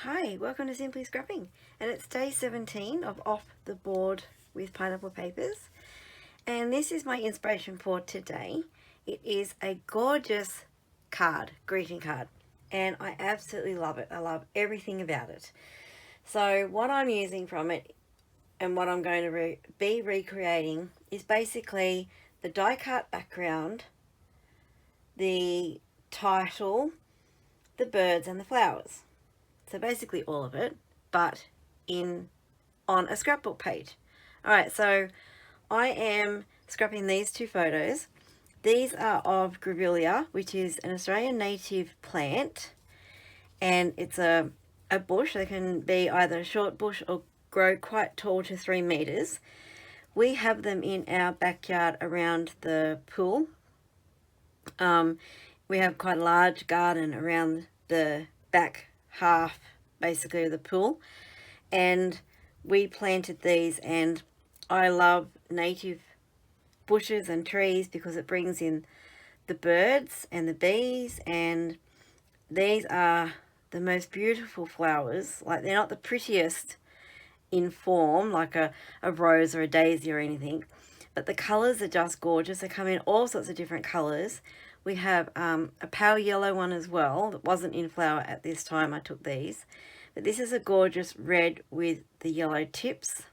Hi, welcome to Simply Scrapping, and it's day 17 of Off the Board with Pineapple Papers, and this is my inspiration for today. It is a gorgeous greeting card, and I absolutely love it. I love everything about it. So what I'm using from it and what I'm going to be recreating is basically the die cut background, the title, the birds and the flowers. So basically all of it, but on a scrapbook page. Alright, so I am scrapping these two photos. These are of Grevillea, which is an Australian native plant, and it's a bush. They can be either a short bush or grow quite tall to 3 meters. We have them in our backyard around the pool. We have quite a large garden around the back half basically of the pool, and we planted these, and I love native bushes and trees because it brings in the birds and the bees, and these are the most beautiful flowers. Like, they're not the prettiest in form like a rose or a daisy or anything, but the colors are just gorgeous. They come in all sorts of different colors. We have a pale yellow one as well that wasn't in flower at this time. I took these, but this is a gorgeous red with the yellow tips,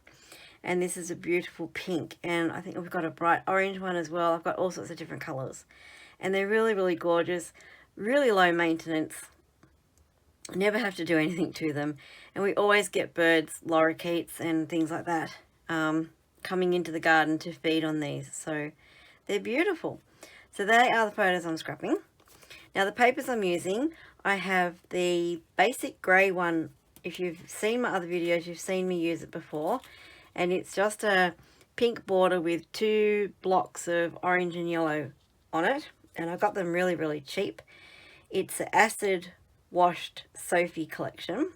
and this is a beautiful pink, and I think we've got a bright orange one as well. I've got all sorts of different colors, and they're really gorgeous, really low maintenance. Never have to do anything to them, and we always get birds, lorikeets and things like that coming into the garden to feed on these, so they're beautiful. So they are the photos I'm scrapping. Now the papers I'm using, I have the basic grey one. If you've seen my other videos, you've seen me use it before, and it's just a pink border with 2 blocks of orange and yellow on it, and I got them really cheap. It's an acid washed Sophie collection,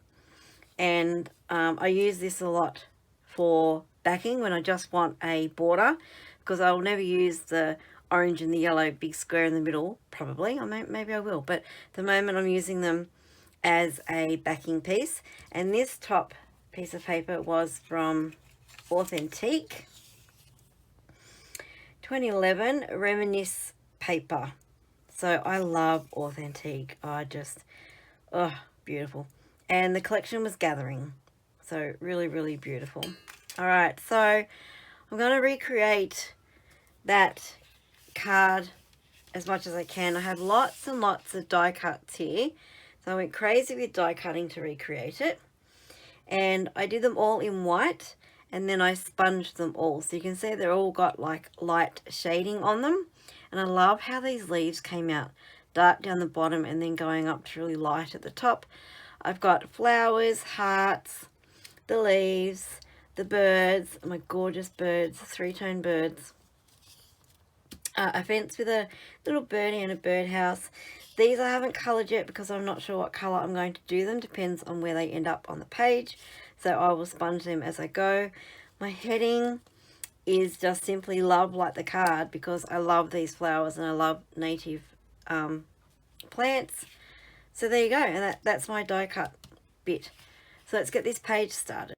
and I use this a lot for backing when I just want a border, because I will never use the orange and the yellow big square in the middle, probably, or maybe I will, but at the moment I'm using them as a backing piece. And this top piece of paper was from Authentique 2011 Reminisce paper. So I love Authentique. Oh, beautiful. And the collection was Gathering, so really beautiful. All right, so I'm going to recreate that card as much as I can. I have lots and lots of die cuts here, so I went crazy with die cutting to recreate it, and I did them all in white, and then I sponged them all, so you can see they're all got like light shading on them. And I love how these leaves came out dark down the bottom and then going up to really light at the top. I've got flowers, hearts, the leaves, the birds, my gorgeous birds, 3-tone birds, a fence with a little birdie and a birdhouse. These I haven't coloured yet because I'm not sure what colour I'm going to do them. Depends on where they end up on the page, so I will sponge them as I go. My heading is just simply love like the card, because I love these flowers and I love native plants. So there you go, and that's my die cut bit. So let's get this page started.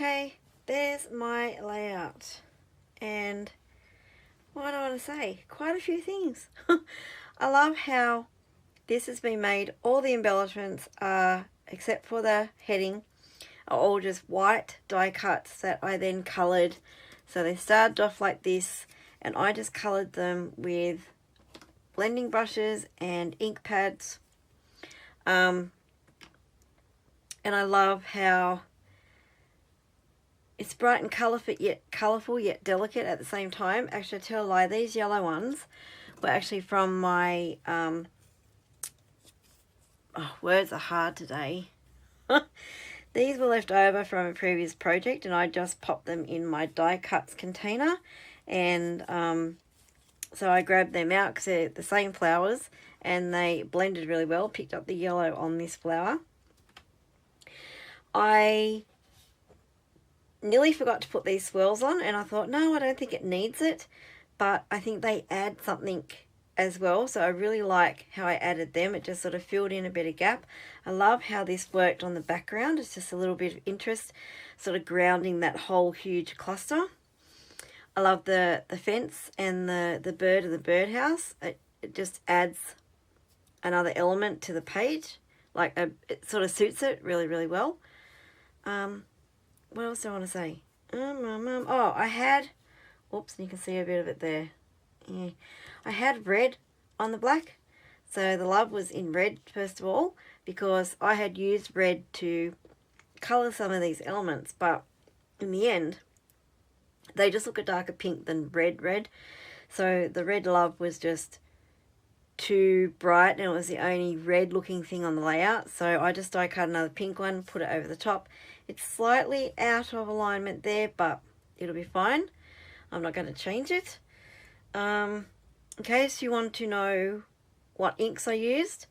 Okay, there's my layout. And what do I want to say? Quite a few things. I love how this has been made. All the embellishments are, except for the heading, are all just white die cuts that I then coloured. So they started off like this, and I just coloured them with blending brushes and ink pads. And I love how it's bright and colourful yet delicate at the same time. Actually, I tell a lie, these yellow ones were actually from my, words are hard today. These were left over from a previous project, and I just popped them in my die cuts container. And so I grabbed them out because they're the same flowers, and they blended really well. Picked up the yellow on this flower. I nearly forgot to put these swirls on, and I thought, no, I don't think it needs it, but I think they add something as well. So I really like how I added them. It just sort of filled in a bit of gap. I love how this worked on the background. It's just a little bit of interest, sort of grounding that whole huge cluster. I love the fence and the bird of the birdhouse. It just adds another element to the page. Like it sort of suits it really, really well. What else do I want to say? Oh, I had, oops, you can see a bit of it there. Yeah, I had red on the black. So the love was in red first of all, because I had used red to colour some of these elements, but in the end, they just look a darker pink than red. So the red love was just too bright, and it was the only red looking thing on the layout. So I just die cut another pink one, put it over the top. It's slightly out of alignment there, but it'll be fine. I'm not going to change it. In case you want to know what inks I used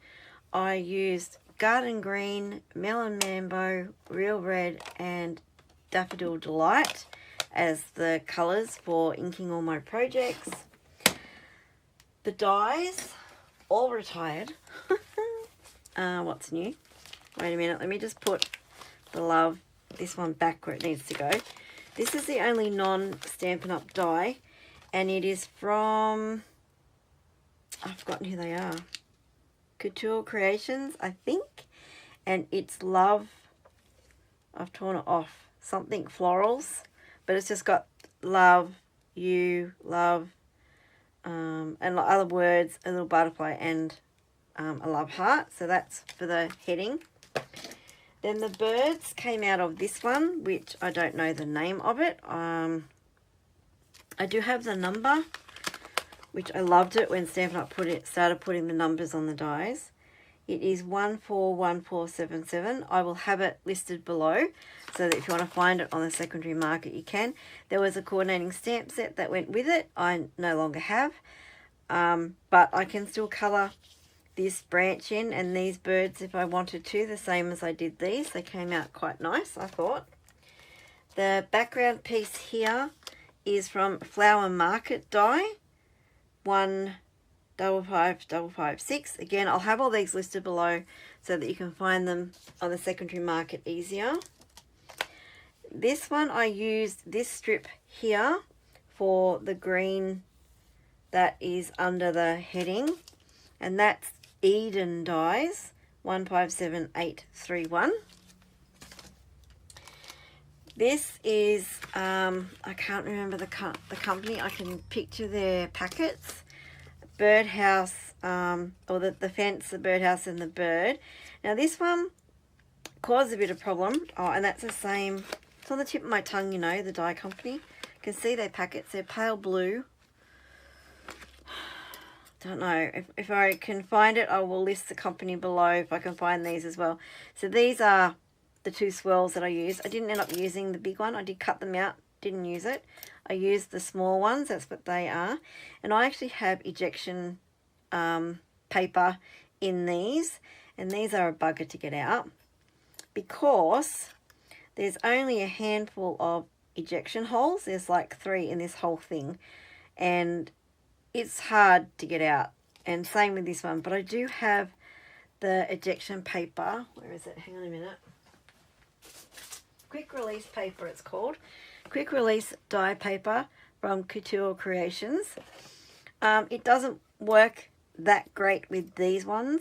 Garden Green, Melon Mambo, Real Red, and Daffodil Delight as the colours for inking all my projects. The dyes, all retired. What's new? Wait a minute, let me just put the love, this one back where it needs to go. This is the only non-Stampin' Up! Die, and it is from, I've forgotten who they are. Couture Creations, I think, and it's Love, I've torn it off, something florals, but it's just got love, you, love, and other words, a little butterfly, and a love heart. So that's for the heading. Then the birds came out of this one, which I don't know the name of it. I do have the number, which I loved it when Stampin' Up! Started putting the numbers on the dies. It is 141477. I will have it listed below, so that if you want to find it on the secondary market, you can. There was a coordinating stamp set that went with it. I no longer have, but I can still colour this branch in and these birds if I wanted to, the same as I did these. They came out quite nice, I thought. The background piece here is from Flower Market die, 155556. Again, I'll have all these listed below so that you can find them on the secondary market easier. This one, I used this strip here for the green that is under the heading, and that's Eden dies, 157831. This is, I can't remember the company. I can picture their packets. Birdhouse, or the fence, the birdhouse, and the bird. Now this one caused a bit of problem. Oh, and that's the same. It's on the tip of my tongue, you know, the dye company. You can see their packets. They're pale blue. Don't know. If I can find it, I will list the company below if I can find these as well. So these are the two swirls that I used. I didn't end up using the big one. I did cut them out. Didn't use it. I used the small ones. That's what they are. And I actually have ejection paper in these. And these are a bugger to get out, because there's only a handful of ejection holes. There's like 3 in this whole thing. And it's hard to get out, and same with this one. But I do have the ejection paper. Where is it? Hang on a minute. quick release paper it's called. Quick release die paper from Couture Creations. It doesn't work that great with these ones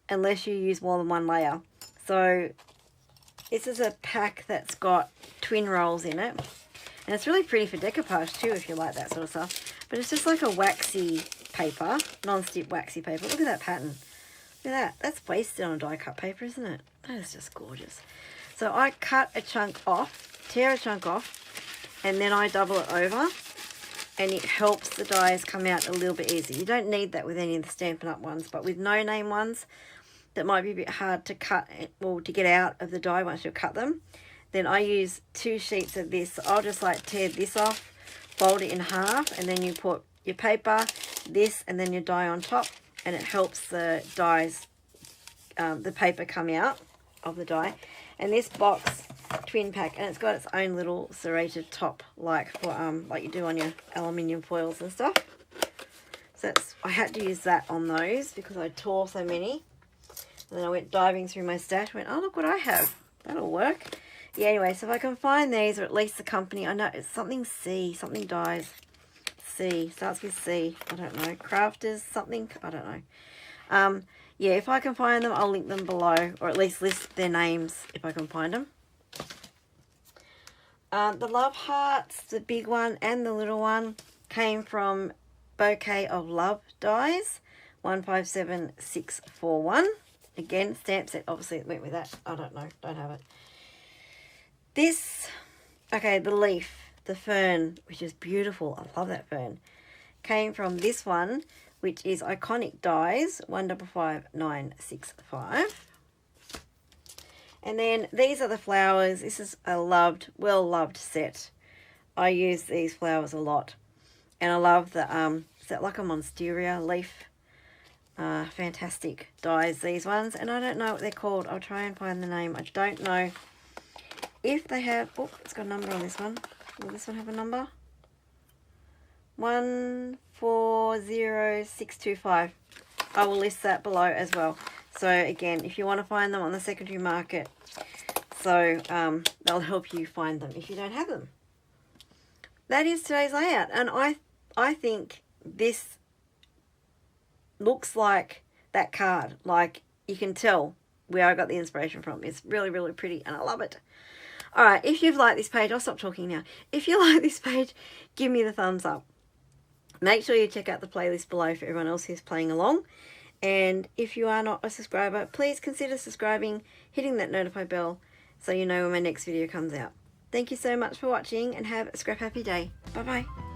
unless you use more than one layer. So this is a pack that's got twin rolls in it. And it's really pretty for decoupage too if you like that sort of stuff. But it's just like a waxy paper, non-stick waxy paper. Look at that pattern. Look at that. That's wasted on a die cut paper, isn't it? That is just gorgeous. So I cut a chunk off, tear a chunk off, and then I double it over. And it helps the dies come out a little bit easier. You don't need that with any of the Stampin' Up ones, but with no-name ones that might be a bit hard to cut or to get out of the die once you cut them, then I use 2 sheets of this. So I'll just like tear this off, fold it in half, and then you put your paper, this, and then your die on top, and it helps the dies, the paper come out of the die. And this box twin pack, and it's got its own little serrated top like for like you do on your aluminium foils and stuff. So that's, I had to use that on those because I tore so many. And then I went diving through my stash, went, oh look what I have, that'll work. Yeah, anyway, so if I can find these, or at least the company, I know it's something C, something dies C, starts with C, I don't know, Crafters something, I don't know. Yeah, if I can find them, I'll link them below, or at least list their names if I can find them. The Love Hearts, the big one and the little one, came from Bouquet of Love dies, 157641. Again, stamp set, obviously it went with that. I don't know, don't have it. This, okay, the leaf, the fern, which is beautiful. I love that fern. Came from this one, which is Iconic Dies, 155965. And then these are the flowers. This is a loved, well-loved set. I use these flowers a lot. And I love the, is that like a monstera leaf? Fantastic dies, these ones. And I don't know what they're called. I'll try and find the name. I don't know if they have, oh, it's got a number on this one. Will this one have a number? 140625. I will list that below as well. So again, if you want to find them on the secondary market, so they'll help you find them if you don't have them. That is today's layout, and I think this looks like that card. Like, you can tell where I got the inspiration from. It's really, really pretty, and I love it. All right, if you've liked this page, I'll stop talking now. If you like this page, give me the thumbs up. Make sure you check out the playlist below for everyone else who's playing along. And if you are not a subscriber, please consider subscribing, hitting that notify bell so you know when my next video comes out. Thank you so much for watching, and have a scrap happy day. Bye bye.